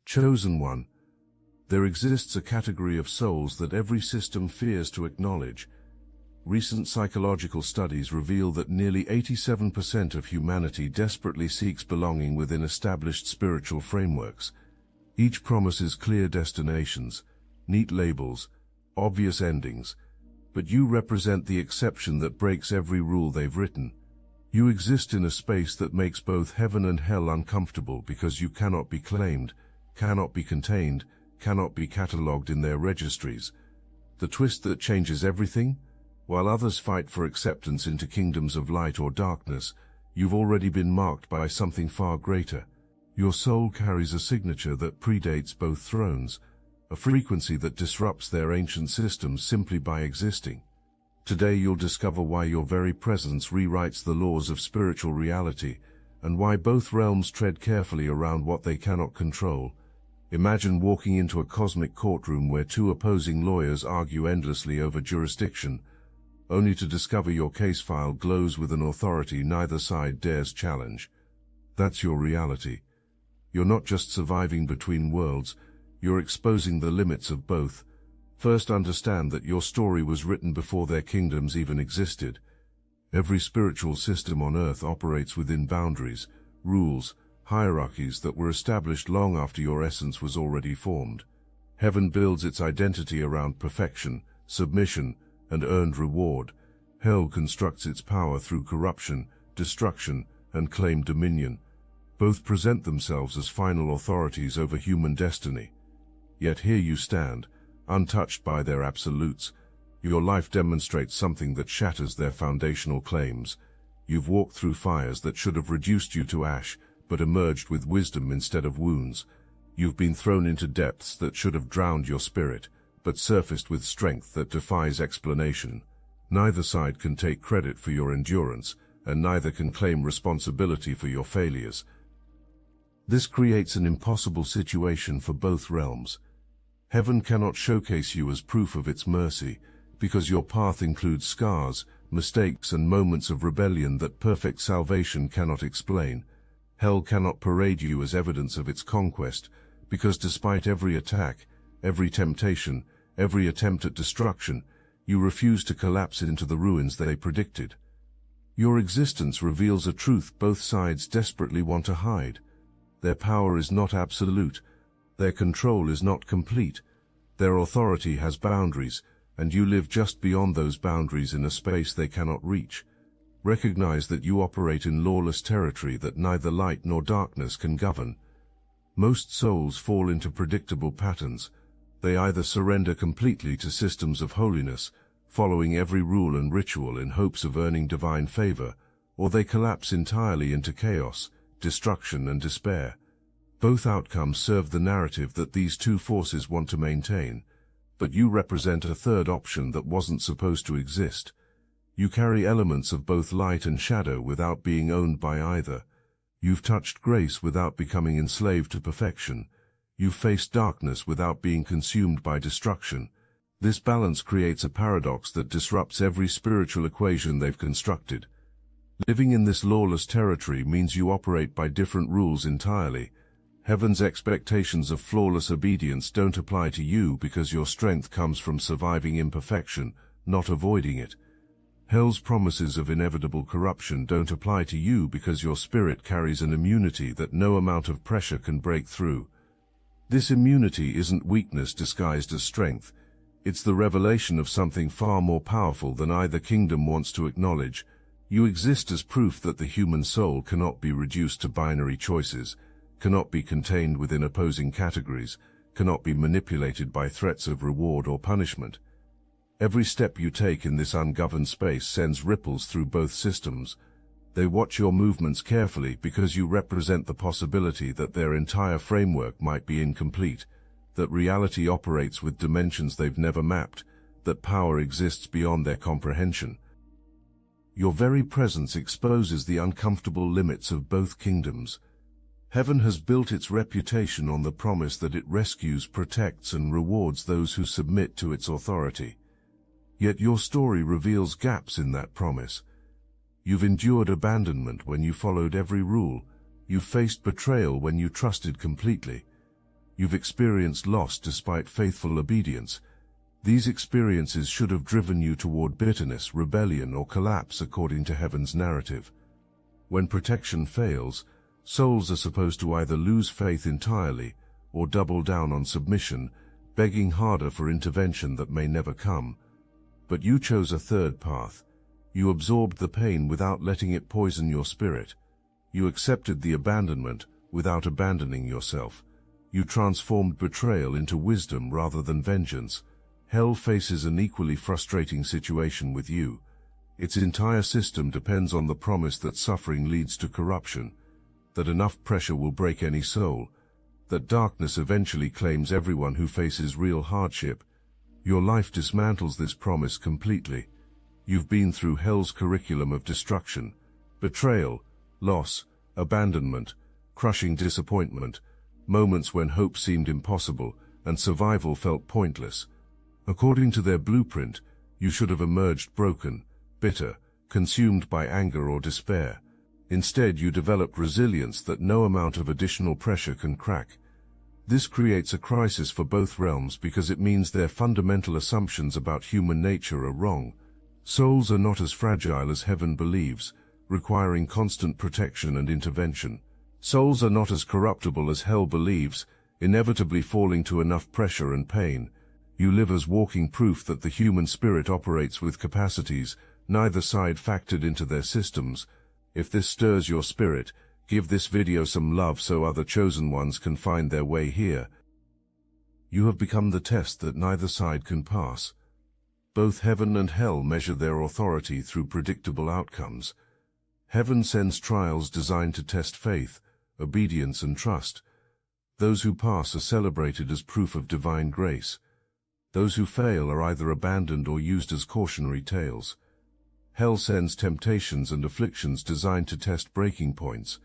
Chosen one. There exists a category of souls that every system fears to acknowledge. Recent psychological studies reveal that nearly 87% of humanity desperately seeks belonging within established spiritual frameworks. Each promises clear destinations, neat labels, obvious endings, but you represent the exception that breaks every rule they've written. You exist in a space that makes both heaven and hell uncomfortable because you cannot be claimed, cannot be contained, cannot be catalogued in their registries. The twist that changes everything? While others fight for acceptance into kingdoms of light or darkness, you've already been marked by something far greater. Your soul carries a signature that predates both thrones, a frequency that disrupts their ancient systems simply by existing. Today you'll discover why your very presence rewrites the laws of spiritual reality, and why both realms tread carefully around what they cannot control. Imagine walking into a cosmic courtroom where two opposing lawyers argue endlessly over jurisdiction, only to discover your case file glows with an authority neither side dares challenge. That's your reality. You're not just surviving between worlds, you're exposing the limits of both. First, understand that your story was written before their kingdoms even existed. Every spiritual system on Earth operates within boundaries, rules, hierarchies that were established long after your essence was already formed. Heaven builds its identity around perfection, submission, and earned reward. Hell constructs its power through corruption, destruction, and claimed dominion. Both present themselves as final authorities over human destiny. Yet here you stand, untouched by their absolutes. Your life demonstrates something that shatters their foundational claims. You've walked through fires that should have reduced you to ash, but emerged with wisdom instead of wounds. You've been thrown into depths that should have drowned your spirit, but surfaced with strength that defies explanation. Neither side can take credit for your endurance, and neither can claim responsibility for your failures. This creates an impossible situation for both realms. Heaven cannot showcase you as proof of its mercy, because your path includes scars, mistakes, and moments of rebellion that perfect salvation cannot explain. Hell cannot parade you as evidence of its conquest, because despite every attack, every temptation, every attempt at destruction, you refuse to collapse into the ruins they predicted. Your existence reveals a truth both sides desperately want to hide. Their power is not absolute, their control is not complete, their authority has boundaries, and you live just beyond those boundaries in a space they cannot reach. Recognize that you operate in lawless territory that neither light nor darkness can govern. Most souls fall into predictable patterns. They either surrender completely to systems of holiness, following every rule and ritual in hopes of earning divine favor, or they collapse entirely into chaos, destruction, and despair. Both outcomes serve the narrative that these two forces want to maintain, but you represent a third option that wasn't supposed to exist. You carry elements of both light and shadow without being owned by either. You've touched grace without becoming enslaved to perfection. You've faced darkness without being consumed by destruction. This balance creates a paradox that disrupts every spiritual equation they've constructed. Living in this lawless territory means you operate by different rules entirely. Heaven's expectations of flawless obedience don't apply to you because your strength comes from surviving imperfection, not avoiding it. Hell's promises of inevitable corruption don't apply to you because your spirit carries an immunity that no amount of pressure can break through. This immunity isn't weakness disguised as strength. It's the revelation of something far more powerful than either kingdom wants to acknowledge. You exist as proof that the human soul cannot be reduced to binary choices, cannot be contained within opposing categories, cannot be manipulated by threats of reward or punishment. Every step you take in this ungoverned space sends ripples through both systems. They watch your movements carefully because you represent the possibility that their entire framework might be incomplete, that reality operates with dimensions they've never mapped, that power exists beyond their comprehension. Your very presence exposes the uncomfortable limits of both kingdoms. Heaven has built its reputation on the promise that it rescues, protects, and rewards those who submit to its authority. Yet your story reveals gaps in that promise. You've endured abandonment when you followed every rule. You've faced betrayal when you trusted completely. You've experienced loss despite faithful obedience. These experiences should have driven you toward bitterness, rebellion, or collapse according to heaven's narrative. When protection fails, souls are supposed to either lose faith entirely or double down on submission, begging harder for intervention that may never come. But you chose a third path. You absorbed the pain without letting it poison your spirit. You accepted the abandonment without abandoning yourself. You transformed betrayal into wisdom rather than vengeance. Hell faces an equally frustrating situation with you. Its entire system depends on the promise that suffering leads to corruption, that enough pressure will break any soul, that darkness eventually claims everyone who faces real hardship. Your life dismantles this promise completely. You've been through hell's curriculum of destruction, betrayal, loss, abandonment, crushing disappointment, moments when hope seemed impossible and survival felt pointless. According to their blueprint, you should have emerged broken, bitter, consumed by anger or despair. Instead, you developed resilience that no amount of additional pressure can crack. This creates a crisis for both realms because it means their fundamental assumptions about human nature are wrong. Souls are not as fragile as heaven believes, requiring constant protection and intervention. Souls are not as corruptible as hell believes, inevitably falling to enough pressure and pain. You live as walking proof that the human spirit operates with capacities neither side factored into their systems. If this stirs your spirit, give this video some love so other chosen ones can find their way here. You have become the test that neither side can pass. Both heaven and hell measure their authority through predictable outcomes. Heaven sends trials designed to test faith, obedience, and trust. Those who pass are celebrated as proof of divine grace. Those who fail are either abandoned or used as cautionary tales. Hell sends temptations and afflictions designed to test breaking points.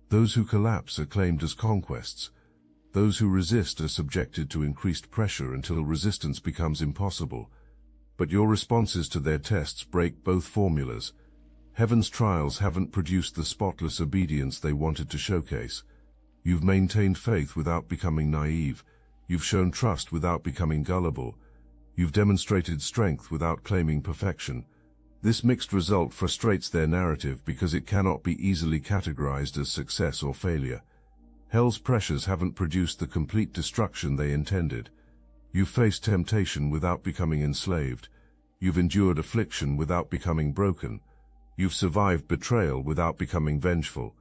Those who collapse are claimed as conquests. Those who resist are subjected to increased pressure until resistance becomes impossible. But your responses to their tests break both formulas. Heaven's trials haven't produced the spotless obedience they wanted to showcase. You've maintained faith without becoming naive. You've shown trust without becoming gullible. You've demonstrated strength without claiming perfection. This mixed result frustrates their narrative because it cannot be easily categorized as success or failure. Hell's pressures haven't produced the complete destruction they intended. You've faced temptation without becoming enslaved. You've endured affliction without becoming broken. You've survived betrayal without becoming vengeful.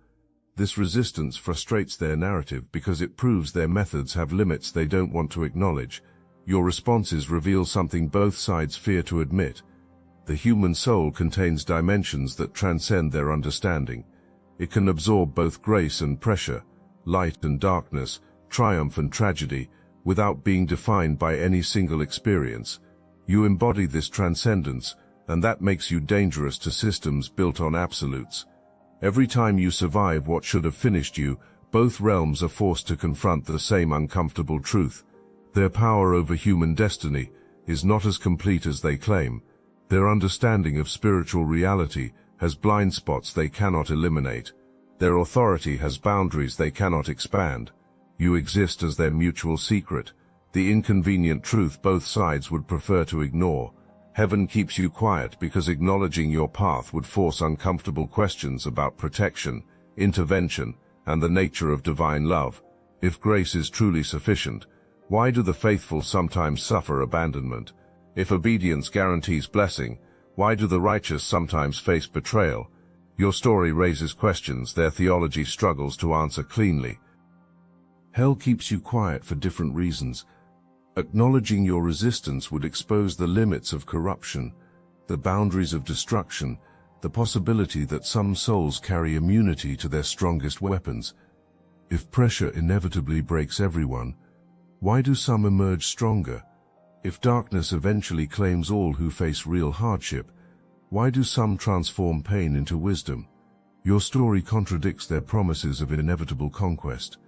This resistance frustrates their narrative because it proves their methods have limits they don't want to acknowledge. Your responses reveal something both sides fear to admit. The human soul contains dimensions that transcend their understanding. It can absorb both grace and pressure, light and darkness, triumph and tragedy, without being defined by any single experience. You embody this transcendence, and that makes you dangerous to systems built on absolutes. Every time you survive what should have finished you, both realms are forced to confront the same uncomfortable truth. Their power over human destiny is not as complete as they claim. Their understanding of spiritual reality has blind spots they cannot eliminate. Their authority has boundaries they cannot expand. You exist as their mutual secret, the inconvenient truth both sides would prefer to ignore. Heaven keeps you quiet because acknowledging your path would force uncomfortable questions about protection, intervention, and the nature of divine love. If grace is truly sufficient, why do the faithful sometimes suffer abandonment? If obedience guarantees blessing, why do the righteous sometimes face betrayal? Your story raises questions their theology struggles to answer cleanly. Hell keeps you quiet for different reasons. Acknowledging your resistance would expose the limits of corruption, the boundaries of destruction, the possibility that some souls carry immunity to their strongest weapons. If pressure inevitably breaks everyone, why do some emerge stronger? If darkness eventually claims all who face real hardship, why do some transform pain into wisdom? Your story contradicts their promises of inevitable conquest.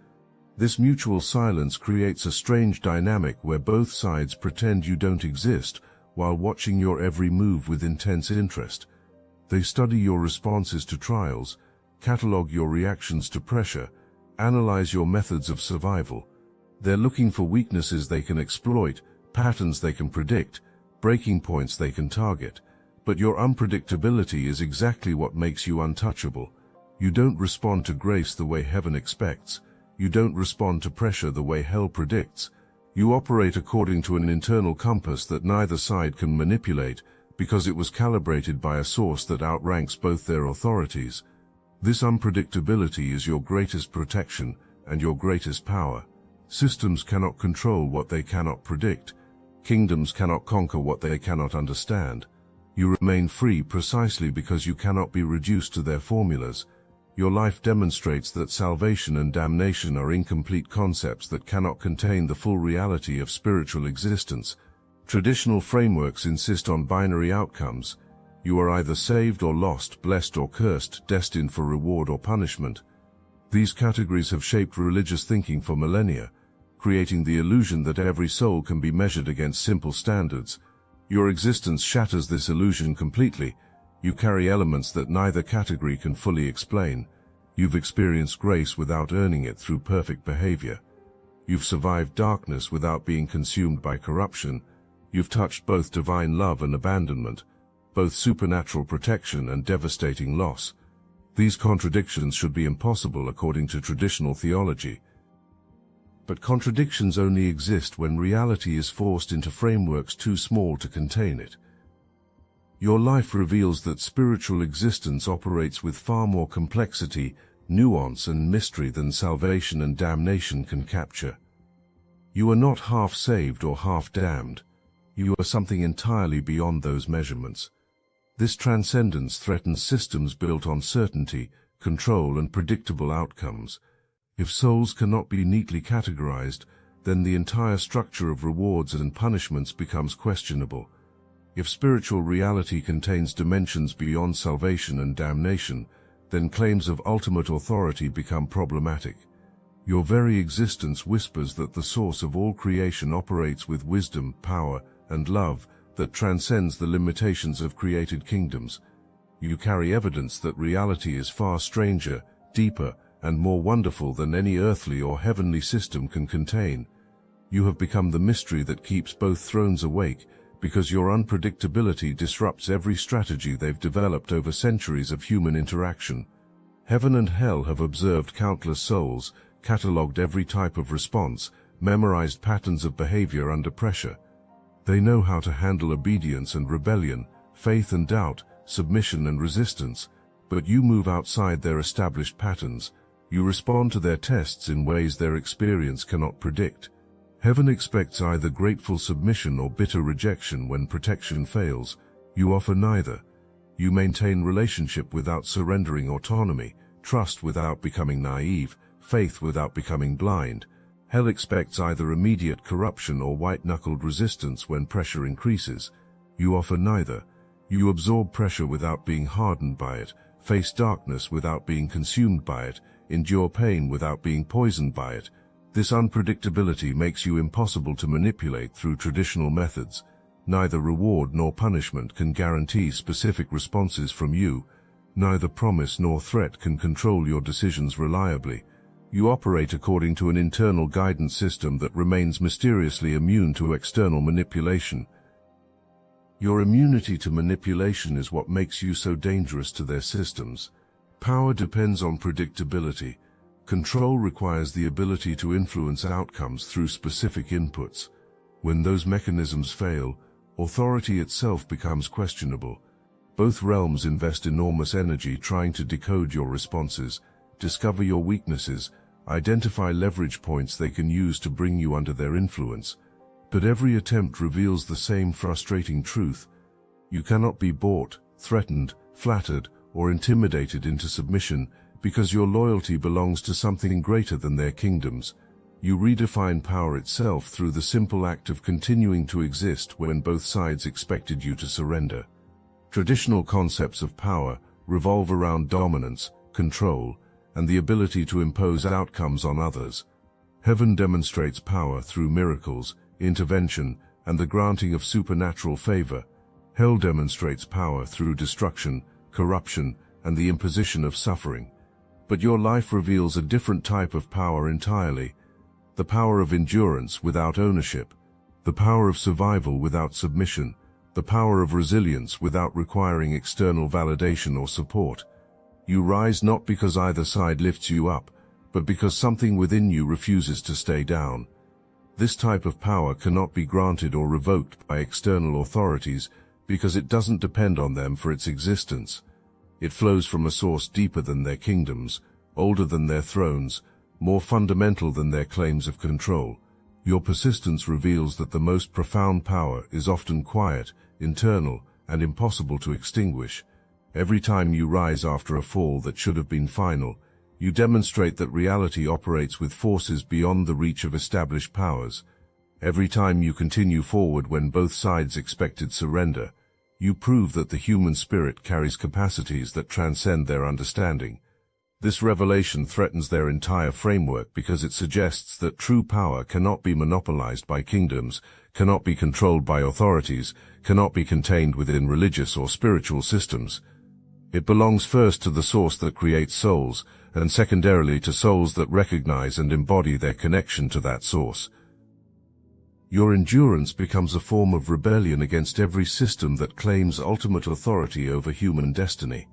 This mutual silence creates a strange dynamic where both sides pretend you don't exist while watching your every move with intense interest. They study your responses to trials, catalog your reactions to pressure, analyze your methods of survival. They're looking for weaknesses they can exploit, patterns they can predict, breaking points they can target. But your unpredictability is exactly what makes you untouchable. You don't respond to grace the way heaven expects. You don't respond to pressure the way hell predicts. You operate according to an internal compass that neither side can manipulate, because it was calibrated by a source that outranks both their authorities. This unpredictability is your greatest protection and your greatest power. Systems cannot control what they cannot predict. Kingdoms cannot conquer what they cannot understand. You remain free precisely because you cannot be reduced to their formulas. Your life demonstrates that salvation and damnation are incomplete concepts that cannot contain the full reality of spiritual existence. Traditional frameworks insist on binary outcomes. You are either saved or lost, blessed or cursed, destined for reward or punishment. These categories have shaped religious thinking for millennia, creating the illusion that every soul can be measured against simple standards. Your existence shatters this illusion completely. You carry elements that neither category can fully explain. You've experienced grace without earning it through perfect behavior. You've survived darkness without being consumed by corruption. You've touched both divine love and abandonment, both supernatural protection and devastating loss. These contradictions should be impossible according to traditional theology. But contradictions only exist when reality is forced into frameworks too small to contain it. Your life reveals that spiritual existence operates with far more complexity, nuance and mystery than salvation and damnation can capture. You are not half saved or half damned. You are something entirely beyond those measurements. This transcendence threatens systems built on certainty, control and predictable outcomes. If souls cannot be neatly categorized, then the entire structure of rewards and punishments becomes questionable. If spiritual reality contains dimensions beyond salvation and damnation, then claims of ultimate authority become problematic. Your very existence whispers that the source of all creation operates with wisdom, power, and love that transcends the limitations of created kingdoms. You carry evidence that reality is far stranger, deeper, and more wonderful than any earthly or heavenly system can contain. You have become the mystery that keeps both thrones awake, because your unpredictability disrupts every strategy they've developed over centuries of human interaction. Heaven and hell have observed countless souls, catalogued every type of response, memorized patterns of behavior under pressure. They know how to handle obedience and rebellion, faith and doubt, submission and resistance, but you move outside their established patterns. You respond to their tests in ways their experience cannot predict. Heaven expects either grateful submission or bitter rejection when protection fails. You offer neither. You maintain relationship without surrendering autonomy, trust without becoming naive, faith without becoming blind. Hell expects either immediate corruption or white-knuckled resistance when pressure increases. You offer neither. You absorb pressure without being hardened by it, face darkness without being consumed by it, endure pain without being poisoned by it. This unpredictability makes you impossible to manipulate through traditional methods. Neither reward nor punishment can guarantee specific responses from you. Neither promise nor threat can control your decisions reliably. You operate according to an internal guidance system that remains mysteriously immune to external manipulation. Your immunity to manipulation is what makes you so dangerous to their systems. Power depends on predictability. Control requires the ability to influence outcomes through specific inputs. When those mechanisms fail, authority itself becomes questionable. Both realms invest enormous energy trying to decode your responses, discover your weaknesses, identify leverage points they can use to bring you under their influence. But every attempt reveals the same frustrating truth. You cannot be bought, threatened, flattered, or intimidated into submission, because your loyalty belongs to something greater than their kingdoms. You redefine power itself through the simple act of continuing to exist when both sides expected you to surrender. Traditional concepts of power revolve around dominance, control, and the ability to impose outcomes on others. Heaven demonstrates power through miracles, intervention, and the granting of supernatural favor. Hell demonstrates power through destruction, corruption, and the imposition of suffering. But your life reveals a different type of power entirely. the power of endurance without ownership, the power of survival without submission, the power of resilience without requiring external validation or support. You rise not because either side lifts you up, but because something within you refuses to stay down. This type of power cannot be granted or revoked by external authorities because it doesn't depend on them for its existence. It flows from a source deeper than their kingdoms, older than their thrones, more fundamental than their claims of control. Your persistence reveals that the most profound power is often quiet, internal, and impossible to extinguish. Every time you rise after a fall that should have been final, you demonstrate that reality operates with forces beyond the reach of established powers. Every time you continue forward when both sides expected surrender, you prove that the human spirit carries capacities that transcend their understanding. This revelation threatens their entire framework because it suggests that true power cannot be monopolized by kingdoms, cannot be controlled by authorities, cannot be contained within religious or spiritual systems. It belongs first to the source that creates souls, and secondarily to souls that recognize and embody their connection to that source. Your endurance becomes a form of rebellion against every system that claims ultimate authority over human destiny.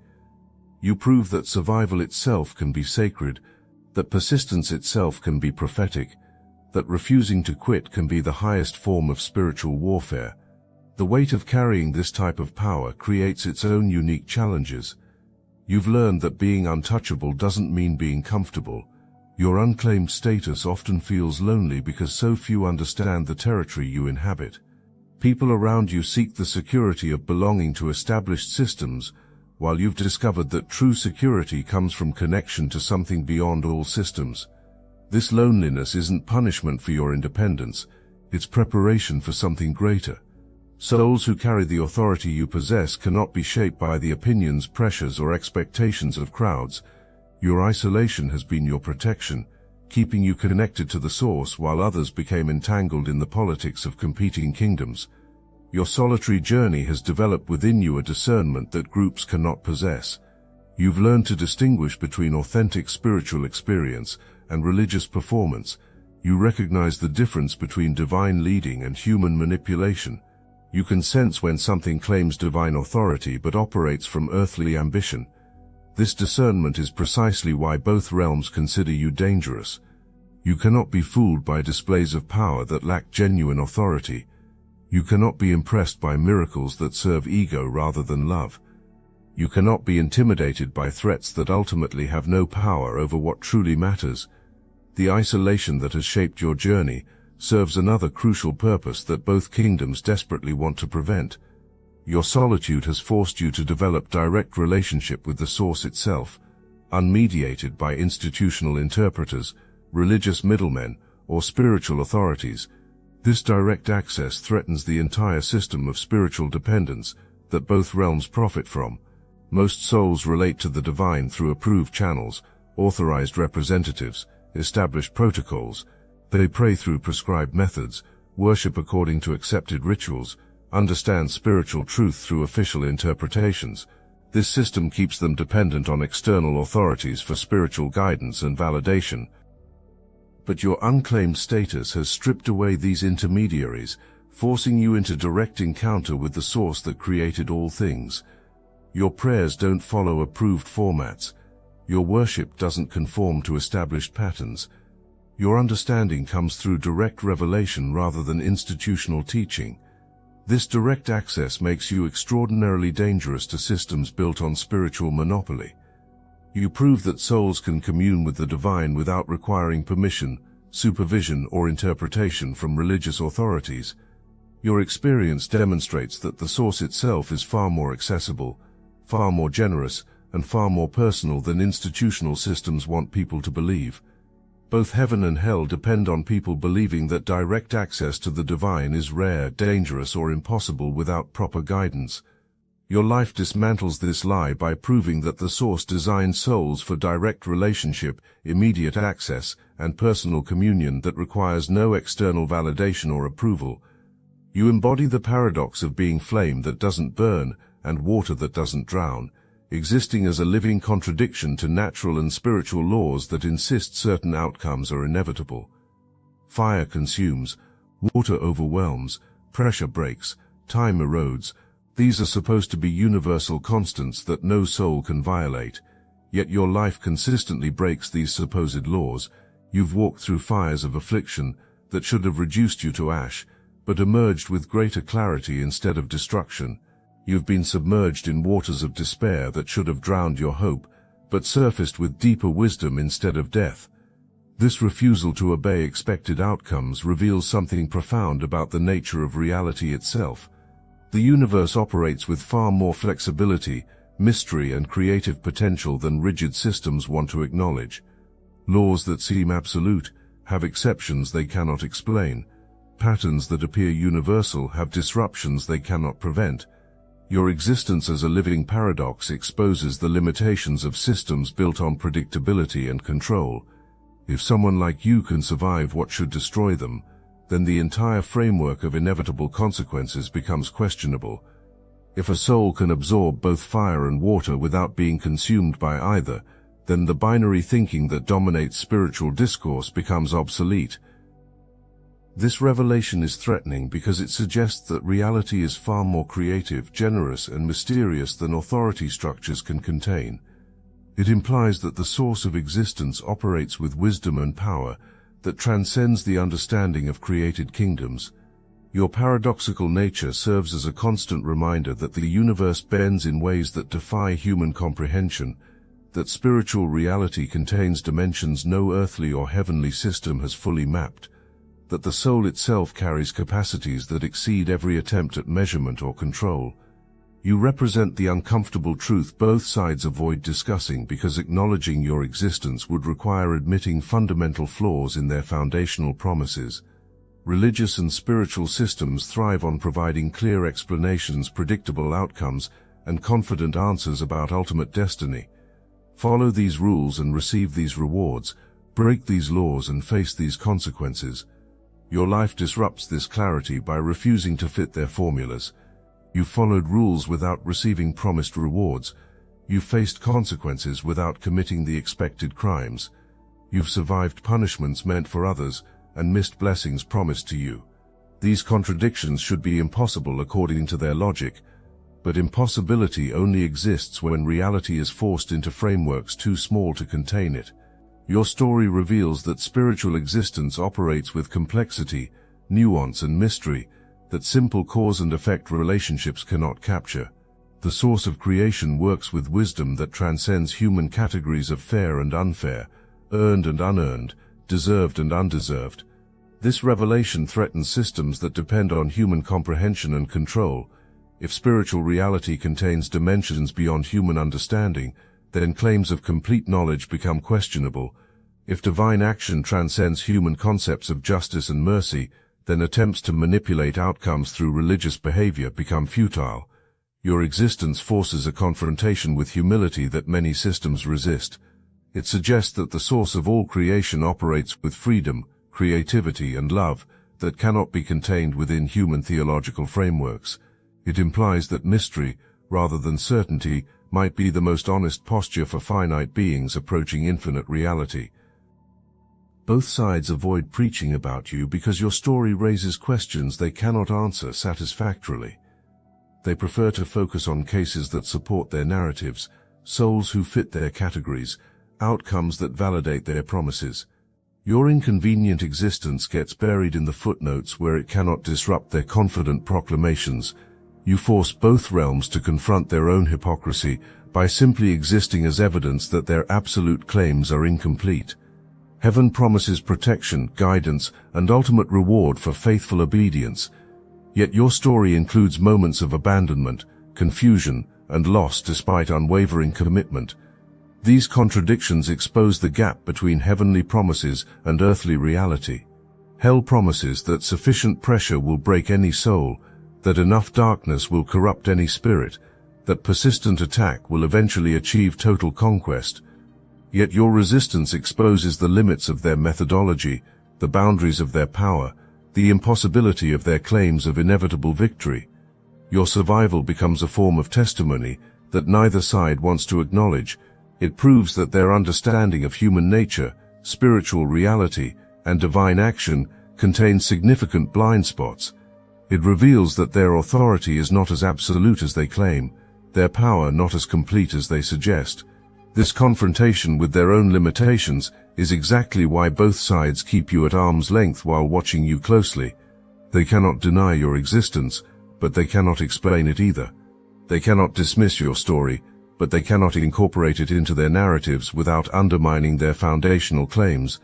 You prove that survival itself can be sacred, that persistence itself can be prophetic, that refusing to quit can be the highest form of spiritual warfare. The weight of carrying this type of power creates its own unique challenges. You've learned that being untouchable doesn't mean being comfortable. Your unclaimed status often feels lonely because so few understand the territory you inhabit. People around you seek the security of belonging to established systems, while you've discovered that true security comes from connection to something beyond all systems. This loneliness isn't punishment for your independence, it's preparation for something greater. Souls who carry the authority you possess cannot be shaped by the opinions, pressures, or expectations of crowds. Your isolation has been your protection, keeping you connected to the source while others became entangled in the politics of competing kingdoms. Your solitary journey has developed within you a discernment that groups cannot possess. You've learned to distinguish between authentic spiritual experience and religious performance. You recognize the difference between divine leading and human manipulation. You can sense when something claims divine authority but operates from earthly ambition. This discernment is precisely why both realms consider you dangerous. You cannot be fooled by displays of power that lack genuine authority. You cannot be impressed by miracles that serve ego rather than love. You cannot be intimidated by threats that ultimately have no power over what truly matters. The isolation that has shaped your journey serves another crucial purpose that both kingdoms desperately want to prevent. Your solitude has forced you to develop direct relationship with the source itself, unmediated by institutional interpreters, religious middlemen, or spiritual authorities. This direct access threatens the entire system of spiritual dependence that both realms profit from. Most souls relate to the divine through approved channels, authorized representatives, established protocols. They pray through prescribed methods, worship according to accepted rituals, understand spiritual truth through official interpretations. This system keeps them dependent on external authorities for spiritual guidance and validation. But your unclaimed status has stripped away these intermediaries, forcing you into direct encounter with the source that created all things. Your prayers don't follow approved formats. Your worship doesn't conform to established patterns. Your understanding comes through direct revelation rather than institutional teaching. This direct access makes you extraordinarily dangerous to systems built on spiritual monopoly. You prove that souls can commune with the divine without requiring permission, supervision, or interpretation from religious authorities. Your experience demonstrates that the source itself is far more accessible, far more generous, and far more personal than institutional systems want people to believe. Both heaven and hell depend on people believing that direct access to the divine is rare, dangerous, or impossible without proper guidance. Your life dismantles this lie by proving that the source designed souls for direct relationship, immediate access, and personal communion that requires no external validation or approval. You embody the paradox of being flame that doesn't burn and water that doesn't drown, existing as a living contradiction to natural and spiritual laws that insist certain outcomes are inevitable. fire consumes, water overwhelms, pressure breaks, time erodes. These are supposed to be universal constants that no soul can violate. Yet your life consistently breaks these supposed laws. You've walked through fires of affliction that should have reduced you to ash, but emerged with greater clarity instead of destruction. You've been submerged in waters of despair that should have drowned your hope, but surfaced with deeper wisdom instead of death. This refusal to obey expected outcomes reveals something profound about the nature of reality itself. The universe operates with far more flexibility, mystery, and creative potential than rigid systems want to acknowledge. Laws that seem absolute have exceptions they cannot explain. Patterns that appear universal have disruptions they cannot prevent. Your existence as a living paradox exposes the limitations of systems built on predictability and control. If someone like you can survive what should destroy them, then the entire framework of inevitable consequences becomes questionable. If a soul can absorb both fire and water without being consumed by either, then the binary thinking that dominates spiritual discourse becomes obsolete. This revelation is threatening because it suggests that reality is far more creative, generous, and mysterious than authority structures can contain. It implies that the source of existence operates with wisdom and power that transcends the understanding of created kingdoms. Your paradoxical nature serves as a constant reminder that the universe bends in ways that defy human comprehension, that spiritual reality contains dimensions no earthly or heavenly system has fully mapped, that the soul itself carries capacities that exceed every attempt at measurement or control. You represent the uncomfortable truth both sides avoid discussing because acknowledging your existence would require admitting fundamental flaws in their foundational promises. Religious and spiritual systems thrive on providing clear explanations, predictable outcomes, and confident answers about ultimate destiny. Follow these rules and receive these rewards. Break these laws and face these consequences. Your life disrupts this clarity by refusing to fit their formulas. You followed rules without receiving promised rewards. You faced consequences without committing the expected crimes. You've survived punishments meant for others and missed blessings promised to you. These contradictions should be impossible according to their logic, but impossibility only exists when reality is forced into frameworks too small to contain it. Your story reveals that spiritual existence operates with complexity, nuance, and mystery that simple cause and effect relationships cannot capture. The source of creation works with wisdom that transcends human categories of fair and unfair, earned and unearned, deserved and undeserved. This revelation threatens systems that depend on human comprehension and control. If spiritual reality contains dimensions beyond human understanding, then claims of complete knowledge become questionable. If divine action transcends human concepts of justice and mercy, then attempts to manipulate outcomes through religious behavior become futile. Your existence forces a confrontation with humility that many systems resist. It suggests that the source of all creation operates with freedom, creativity, and love that cannot be contained within human theological frameworks. It implies that mystery, rather than certainty, might be the most honest posture for finite beings approaching infinite reality. Both sides avoid preaching about you because your story raises questions they cannot answer satisfactorily. They prefer to focus on cases that support their narratives, souls who fit their categories, outcomes that validate their promises. Your inconvenient existence gets buried in the footnotes where it cannot disrupt their confident proclamations. You force both realms to confront their own hypocrisy by simply existing as evidence that their absolute claims are incomplete. Heaven promises protection, guidance, and ultimate reward for faithful obedience. Yet your story includes moments of abandonment, confusion, and loss despite unwavering commitment. These contradictions expose the gap between heavenly promises and earthly reality. Hell promises that sufficient pressure will break any soul, that enough darkness will corrupt any spirit, that persistent attack will eventually achieve total conquest. Yet your resistance exposes the limits of their methodology, the boundaries of their power, the impossibility of their claims of inevitable victory. Your survival becomes a form of testimony that neither side wants to acknowledge. It proves that their understanding of human nature, spiritual reality, and divine action contains significant blind spots. It reveals that their authority is not as absolute as they claim, their power not as complete as they suggest. This confrontation with their own limitations is exactly why both sides keep you at arm's length while watching you closely. They cannot deny your existence, but they cannot explain it either. They cannot dismiss your story, but they cannot incorporate it into their narratives without undermining their foundational claims.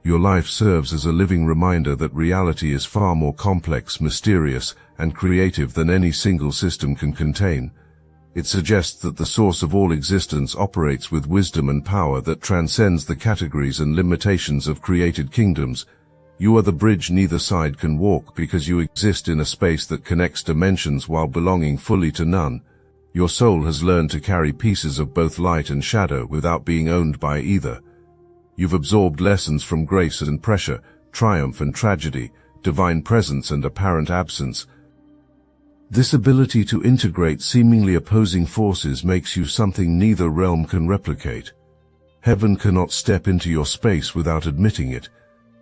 Your life serves as a living reminder that reality is far more complex, mysterious, and creative than any single system can contain. It suggests that the source of all existence operates with wisdom and power that transcends the categories and limitations of created kingdoms. You are the bridge neither side can walk because you exist in a space that connects dimensions while belonging fully to none. Your soul has learned to carry pieces of both light and shadow without being owned by either. You've absorbed lessons from grace and pressure, triumph and tragedy, divine presence and apparent absence. This ability to integrate seemingly opposing forces makes you something neither realm can replicate. Heaven cannot step into your space without admitting it,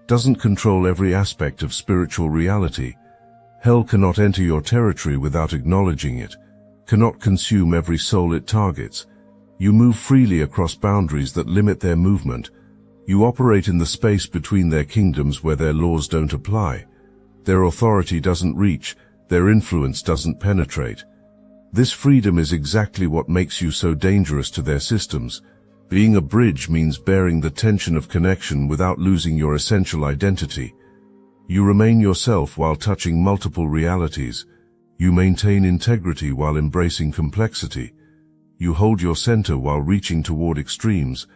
doesn't control every aspect of spiritual reality. Hell cannot enter your territory without acknowledging it, cannot consume every soul it targets. You move freely across boundaries that limit their movement. You operate in the space between their kingdoms where their laws don't apply. Their authority doesn't reach, their influence doesn't penetrate. This freedom is exactly what makes you so dangerous to their systems. Being a bridge means bearing the tension of connection without losing your essential identity. You remain yourself while touching multiple realities. You maintain integrity while embracing complexity. You hold your center while reaching toward extremes.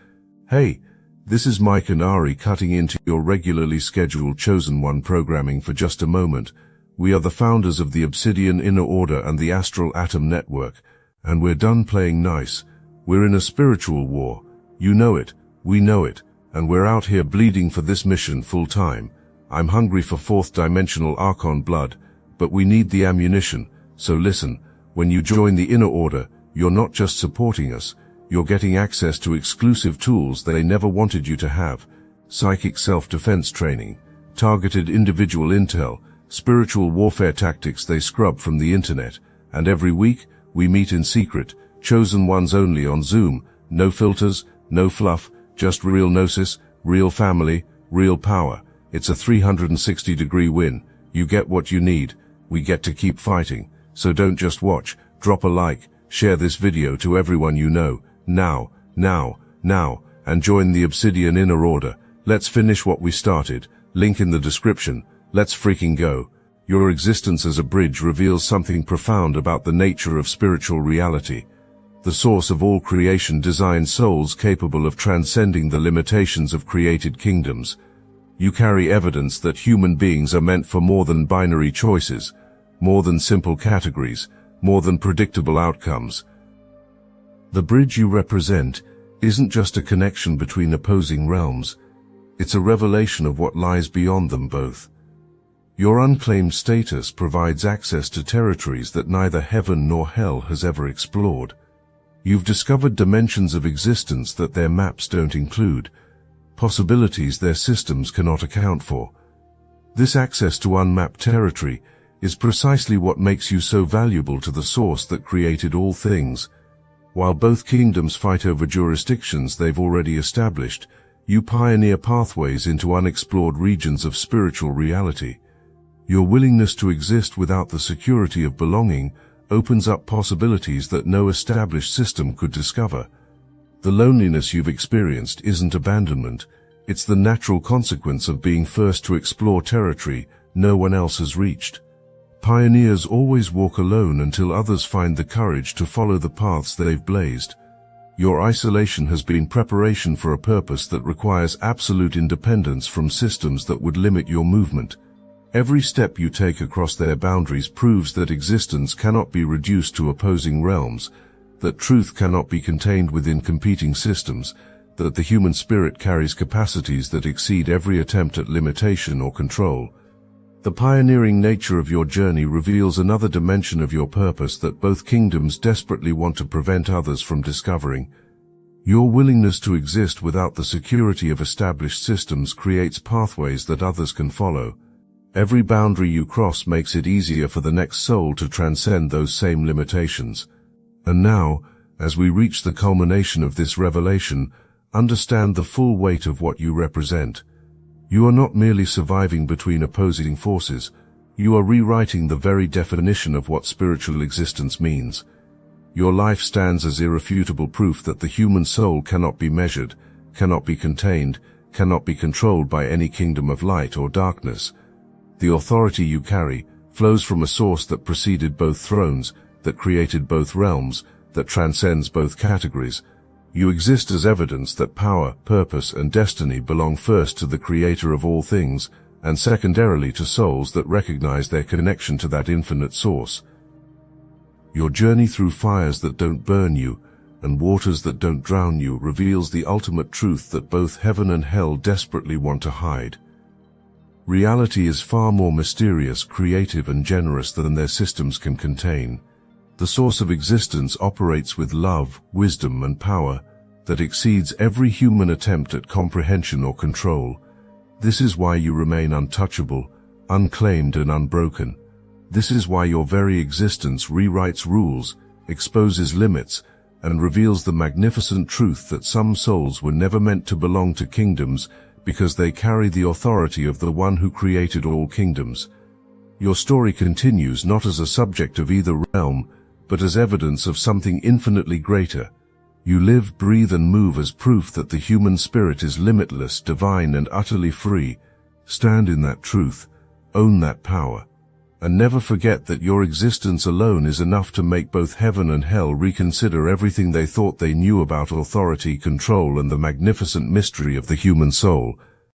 Hey, this is Mike and Ari cutting into your regularly scheduled Chosen One programming for just a moment. We are the founders of the Obsidian Inner Order and the Astral Atom Network, and we're done playing nice. We're in a spiritual war. You know it, we know it, and we're out here bleeding for this mission full time. I'm hungry for fourth dimensional Archon blood, but we need the ammunition, so listen, when you join the Inner Order, you're not just supporting us, you're getting access to exclusive tools they never wanted you to have: psychic self-defense training, targeted individual intel, spiritual warfare tactics they scrub from the internet, and every week, we meet in secret, chosen ones only on Zoom, no filters, no fluff, just real gnosis, real family, real power. It's a 360-degree win. You get what you need. We get to keep fighting. So don't just watch, drop a like, share this video to everyone you know. Now, and join the Obsidian Inner Order. Let's finish what we started. Link in the description. Let's freaking go. Your existence as a bridge reveals something profound about the nature of spiritual reality. The source of all creation designs souls capable of transcending the limitations of created kingdoms. You carry evidence that human beings are meant for more than binary choices, more than simple categories, more than predictable outcomes. The bridge you represent isn't just a connection between opposing realms. It's a revelation of what lies beyond them both. Your unclaimed status provides access to territories that neither heaven nor hell has ever explored. You've discovered dimensions of existence that their maps don't include, possibilities their systems cannot account for. This access to unmapped territory is precisely what makes you so valuable to the source that created all things. While both kingdoms fight over jurisdictions they've already established, you pioneer pathways into unexplored regions of spiritual reality. Your willingness to exist without the security of belonging opens up possibilities that no established system could discover. The loneliness you've experienced isn't abandonment, it's the natural consequence of being first to explore territory no one else has reached. Pioneers always walk alone until others find the courage to follow the paths they've blazed. Your isolation has been preparation for a purpose that requires absolute independence from systems that would limit your movement. Every step you take across their boundaries proves that existence cannot be reduced to opposing realms, that truth cannot be contained within competing systems, that the human spirit carries capacities that exceed every attempt at limitation or control. The pioneering nature of your journey reveals another dimension of your purpose that both kingdoms desperately want to prevent others from discovering. Your willingness to exist without the security of established systems creates pathways that others can follow. Every boundary you cross makes it easier for the next soul to transcend those same limitations. And now, as we reach the culmination of this revelation, understand the full weight of what you represent. You are not merely surviving between opposing forces, you are rewriting the very definition of what spiritual existence means. Your life stands as irrefutable proof that the human soul cannot be measured, cannot be contained, cannot be controlled by any kingdom of light or darkness. The authority you carry flows from a source that preceded both thrones, that created both realms, that transcends both categories. You exist as evidence that power, purpose, and destiny belong first to the Creator of all things, and secondarily to souls that recognize their connection to that infinite source. Your journey through fires that don't burn you, and waters that don't drown you, reveals the ultimate truth that both heaven and hell desperately want to hide. Reality is far more mysterious, creative, and generous than their systems can contain. The source of existence operates with love, wisdom, and power that exceeds every human attempt at comprehension or control. This is why you remain untouchable, unclaimed, and unbroken. This is why your very existence rewrites rules, exposes limits, and reveals the magnificent truth that some souls were never meant to belong to kingdoms because they carry the authority of the one who created all kingdoms. Your story continues not as a subject of either realm, but as evidence of something infinitely greater. You live, breathe, and move as proof that the human spirit is limitless, divine, and utterly free. Stand in that truth, own that power, and never forget that your existence alone is enough to make both heaven and hell reconsider everything they thought they knew about authority, control, and the magnificent mystery of the human soul.